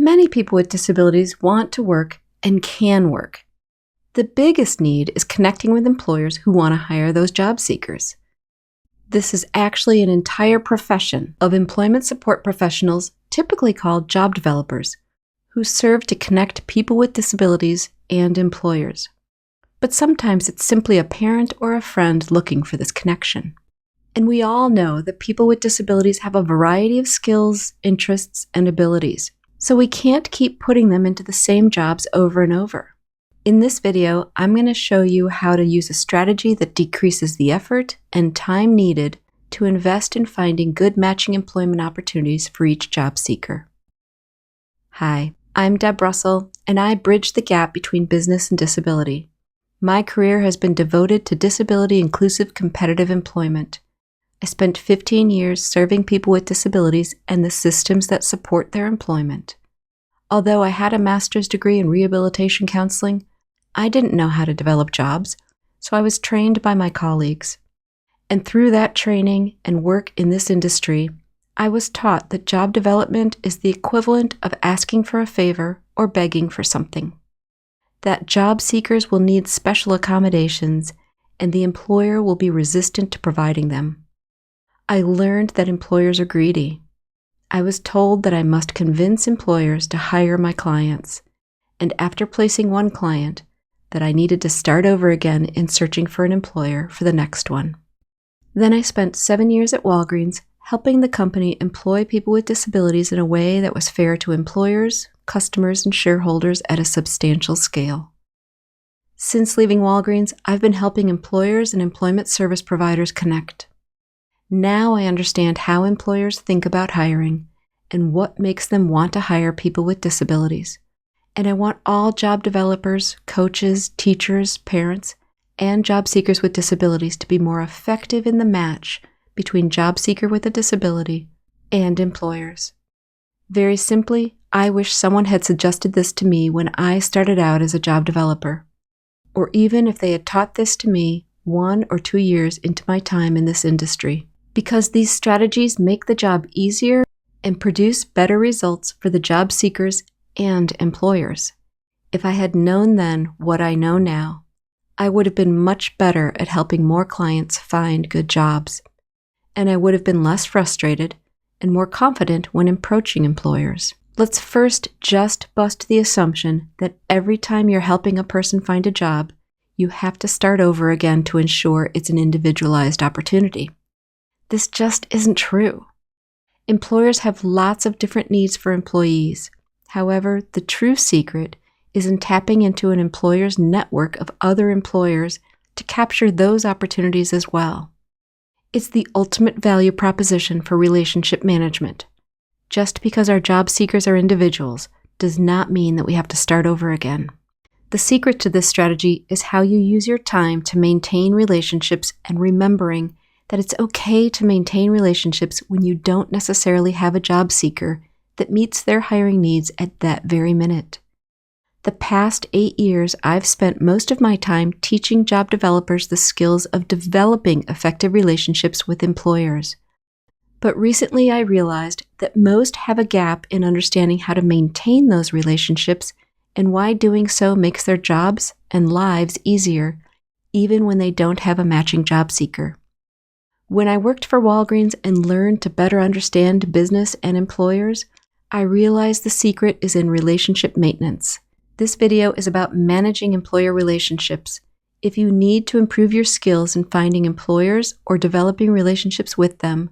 Many people with disabilities want to work and can work. The biggest need is connecting with employers who want to hire those job seekers. This is actually an entire profession of employment support professionals, typically called job developers, who serve to connect people with disabilities and employers. But sometimes it's simply a parent or a friend looking for this connection. And we all know that people with disabilities have a variety of skills, interests, and abilities. So we can't keep putting them into the same jobs over and over. In this video, I'm going to show you how to use a strategy that decreases the effort and time needed to invest in finding good matching employment opportunities for each job seeker. Hi, I'm Deb Russell, and I bridge the gap between business and disability. My career has been devoted to disability-inclusive competitive employment. I spent 15 years serving people with disabilities and the systems that support their employment. Although I had a master's degree in rehabilitation counseling, I didn't know how to develop jobs, so I was trained by my colleagues. And through that training and work in this industry, I was taught that job development is the equivalent of asking for a favor or begging for something. That job seekers will need special accommodations, and the employer will be resistant to providing them. I learned that employers are greedy. I was told that I must convince employers to hire my clients, and after placing one client, that I needed to start over again in searching for an employer for the next one. Then I spent 7 years at Walgreens helping the company employ people with disabilities in a way that was fair to employers, customers, and shareholders at a substantial scale. Since leaving Walgreens, I've been helping employers and employment service providers connect. Now I understand how employers think about hiring and what makes them want to hire people with disabilities. And I want all job developers, coaches, teachers, parents, and job seekers with disabilities to be more effective in the match between job seeker with a disability and employers. Very simply, I wish someone had suggested this to me when I started out as a job developer, or even if they had taught this to me 1 or 2 years into my time in this industry. Because these strategies make the job easier and produce better results for the job seekers and employers. If I had known then what I know now, I would have been much better at helping more clients find good jobs, and I would have been less frustrated and more confident when approaching employers. Let's first just bust the assumption that every time you're helping a person find a job, you have to start over again to ensure it's an individualized opportunity. This just isn't true. Employers have lots of different needs for employees. However, the true secret is in tapping into an employer's network of other employers to capture those opportunities as well. It's the ultimate value proposition for relationship management. Just because our job seekers are individuals does not mean that we have to start over again. The secret to this strategy is how you use your time to maintain relationships and remembering that it's okay to maintain relationships when you don't necessarily have a job seeker that meets their hiring needs at that very minute. The past 8 years, I've spent most of my time teaching job developers the skills of developing effective relationships with employers. But recently I realized that most have a gap in understanding how to maintain those relationships and why doing so makes their jobs and lives easier, even when they don't have a matching job seeker. When I worked for Walgreens and learned to better understand business and employers, I realized the secret is in relationship maintenance. This video is about managing employer relationships. If you need to improve your skills in finding employers or developing relationships with them,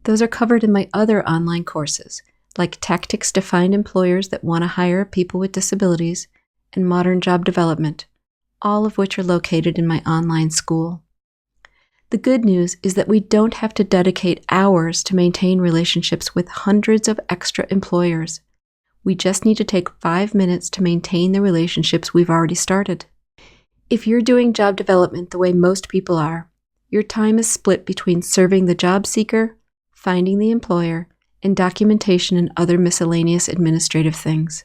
those are covered in my other online courses, like Tactics to Find Employers That Want to Hire People with Disabilities and Modern Job Development, all of which are located in my online school. The good news is that we don't have to dedicate hours to maintain relationships with hundreds of extra employers. We just need to take 5 minutes to maintain the relationships we've already started. If you're doing job development the way most people are, your time is split between serving the job seeker, finding the employer, and documentation and other miscellaneous administrative things.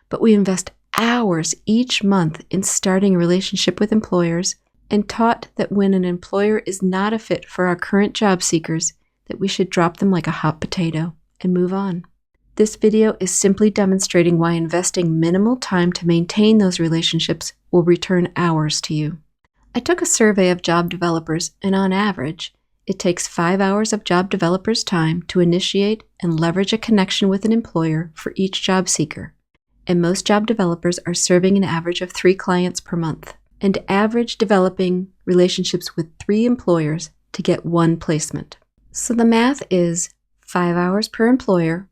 But we invest hours each month in starting a relationship with employers and taught that when an employer is not a fit for our current job seekers, that we should drop them like a hot potato and move on. This video is simply demonstrating why investing minimal time to maintain those relationships will return hours to you. I took a survey of job developers, and on average, it takes 5 hours of job developers' time to initiate and leverage a connection with an employer for each job seeker. And most job developers are serving an average of 3 clients per month, and average developing relationships with 3 employers to get 1 placement. So the math is 5 hours per employer,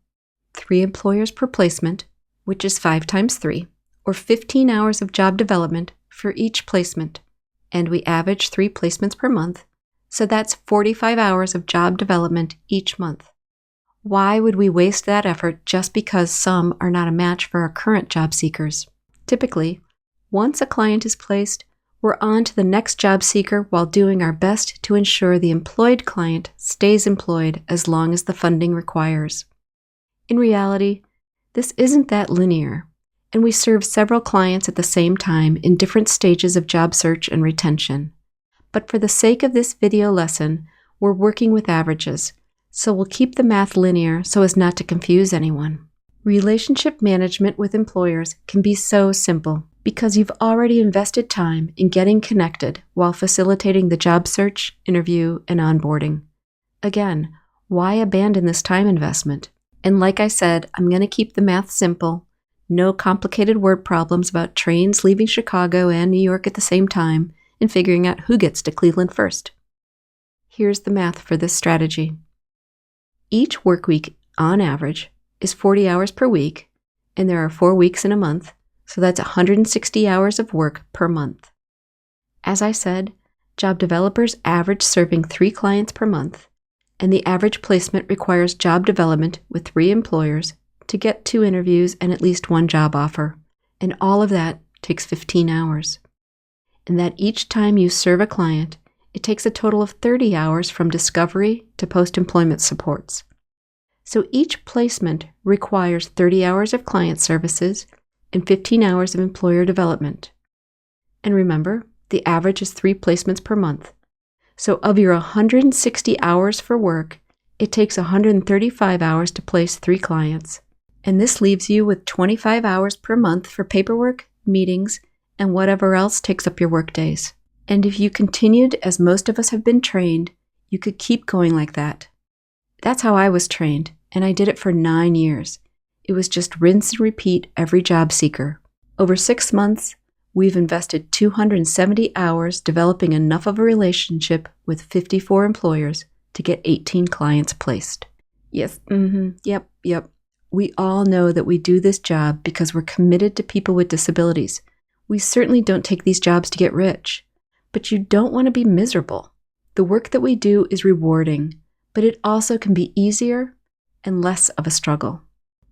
3 employers per placement, which is 5 times 3, or 15 hours of job development for each placement. And we average 3 placements per month, so that's 45 hours of job development each month. Why would we waste that effort just because some are not a match for our current job seekers? Typically, once a client is placed, we're on to the next job seeker while doing our best to ensure the employed client stays employed as long as the funding requires. In reality, this isn't that linear, and we serve several clients at the same time in different stages of job search and retention. But for the sake of this video lesson, we're working with averages, so we'll keep the math linear so as not to confuse anyone. Relationship management with employers can be so simple because you've already invested time in getting connected while facilitating the job search, interview, and onboarding. Again, why abandon this time investment? And like I said, I'm going to keep the math simple. No complicated word problems about trains leaving Chicago and New York at the same time and figuring out who gets to Cleveland first. Here's the math for this strategy. Each work week, on average, is 40 hours per week, and there are 4 weeks in a month, so that's 160 hours of work per month. As I said, job developers average serving 3 clients per month, and the average placement requires job development with 3 employers to get 2 interviews and at least 1 job offer, and all of that takes 15 hours. And that each time you serve a client, it takes a total of 30 hours from discovery to post-employment supports. So each placement requires 30 hours of client services and 15 hours of employer development. And remember, the average is 3 placements per month. So of your 160 hours for work, it takes 135 hours to place 3 clients. And this leaves you with 25 hours per month for paperwork, meetings, and whatever else takes up your work days. And if you continued as most of us have been trained, you could keep going like that. That's how I was trained, and I did it for 9 years. It was just rinse and repeat every job seeker. Over 6 months, we've invested 270 hours developing enough of a relationship with 54 employers to get 18 clients placed. Yes, yep. We all know that we do this job because we're committed to people with disabilities. We certainly don't take these jobs to get rich, but you don't want to be miserable. The work that we do is rewarding, but it also can be easier and less of a struggle.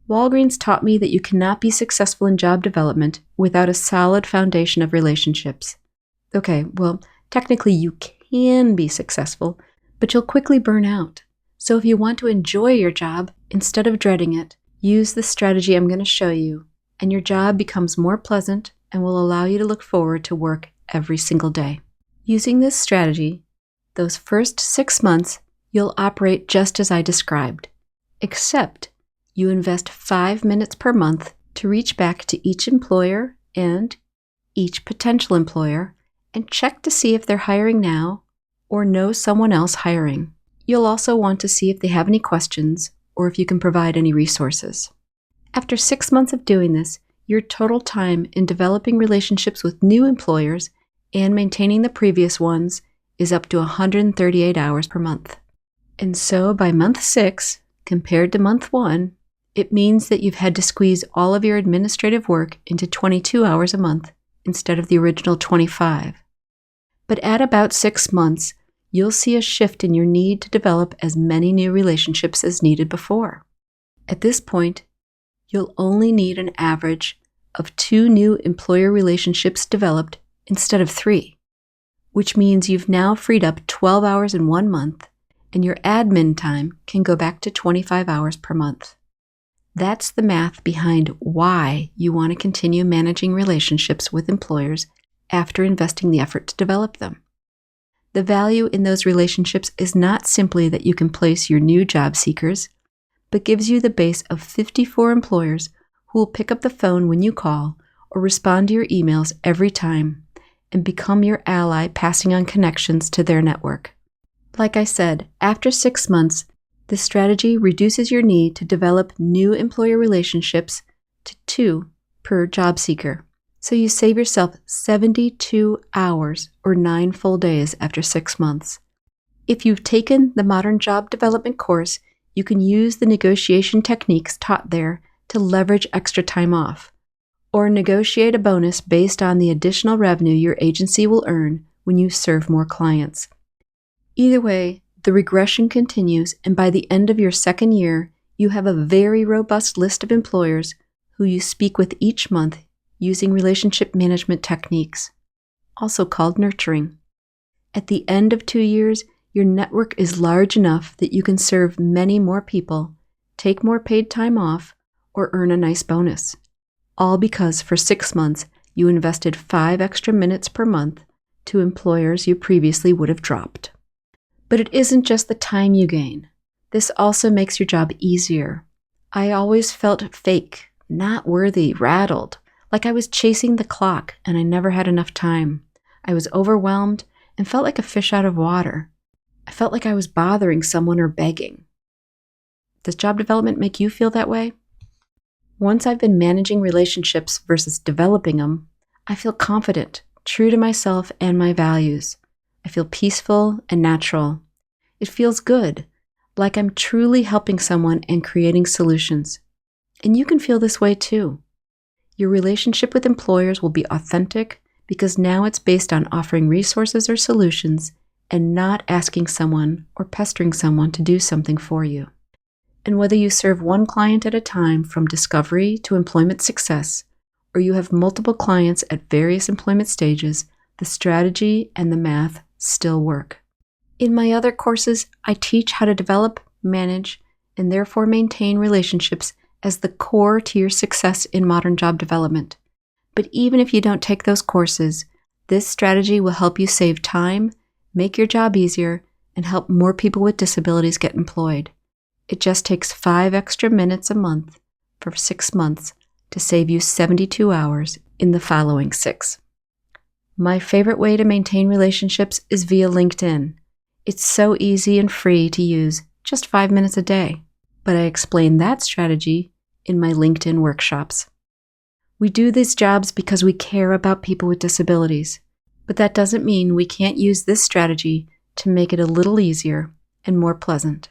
Walgreens taught me that you cannot be successful in job development without a solid foundation of relationships. Okay, well, technically you can be successful, but you'll quickly burn out. So if you want to enjoy your job instead of dreading it, use the strategy I'm going to show you, and your job becomes more pleasant and will allow you to look forward to work every single day. Using this strategy, those first 6 months, you'll operate just as I described, except you invest 5 minutes per month to reach back to each employer and each potential employer and check to see if they're hiring now or know someone else hiring. You'll also want to see if they have any questions or if you can provide any resources. After 6 months of doing this, your total time in developing relationships with new employers and maintaining the previous ones is up to 138 hours per month. And so by month 6, compared to month 1, it means that you've had to squeeze all of your administrative work into 22 hours a month instead of the original 25. But at about 6 months, you'll see a shift in your need to develop as many new relationships as needed before. At this point, you'll only need an average of 2 new employer relationships developed instead of 3, which means you've now freed up 12 hours in 1 month, and your admin time can go back to 25 hours per month. That's the math behind why you want to continue managing relationships with employers after investing the effort to develop them. The value in those relationships is not simply that you can place your new job seekers, but gives you the base of 54 employers who will pick up the phone when you call or respond to your emails every time and become your ally, passing on connections to their network. Like I said, after 6 months, this strategy reduces your need to develop new employer relationships to 2 per job seeker. So you save yourself 72 hours or 9 full days after 6 months. If you've taken the Modern Job Development course, you can use the negotiation techniques taught there to leverage extra time off, or negotiate a bonus based on the additional revenue your agency will earn when you serve more clients. Either way, the regression continues, and by the end of your 2nd year, you have a very robust list of employers who you speak with each month using relationship management techniques, also called nurturing. At the end of 2 years, your network is large enough that you can serve many more people, take more paid time off, or earn a nice bonus. All because for 6 months, you invested 5 extra minutes per month to employers you previously would have dropped. But it isn't just the time you gain. This also makes your job easier. I always felt fake, not worthy, rattled, like I was chasing the clock and I never had enough time. I was overwhelmed and felt like a fish out of water. I felt like I was bothering someone or begging. Does job development make you feel that way? Once I've been managing relationships versus developing them, I feel confident, true to myself and my values. I feel peaceful and natural. It feels good, like I'm truly helping someone and creating solutions. And you can feel this way too. Your relationship with employers will be authentic because now it's based on offering resources or solutions and not asking someone or pestering someone to do something for you. And whether you serve one client at a time from discovery to employment success, or you have multiple clients at various employment stages, the strategy and the math still work. In my other courses, I teach how to develop, manage, and therefore maintain relationships as the core to your success in modern job development. But even if you don't take those courses, this strategy will help you save time, make your job easier, and help more people with disabilities get employed. It just takes 5 extra minutes a month for 6 months to save you 72 hours in the following 6. My favorite way to maintain relationships is via LinkedIn. It's so easy and free to use, just 5 minutes a day. But I explain that strategy in my LinkedIn workshops. We do these jobs because we care about people with disabilities, but that doesn't mean we can't use this strategy to make it a little easier and more pleasant.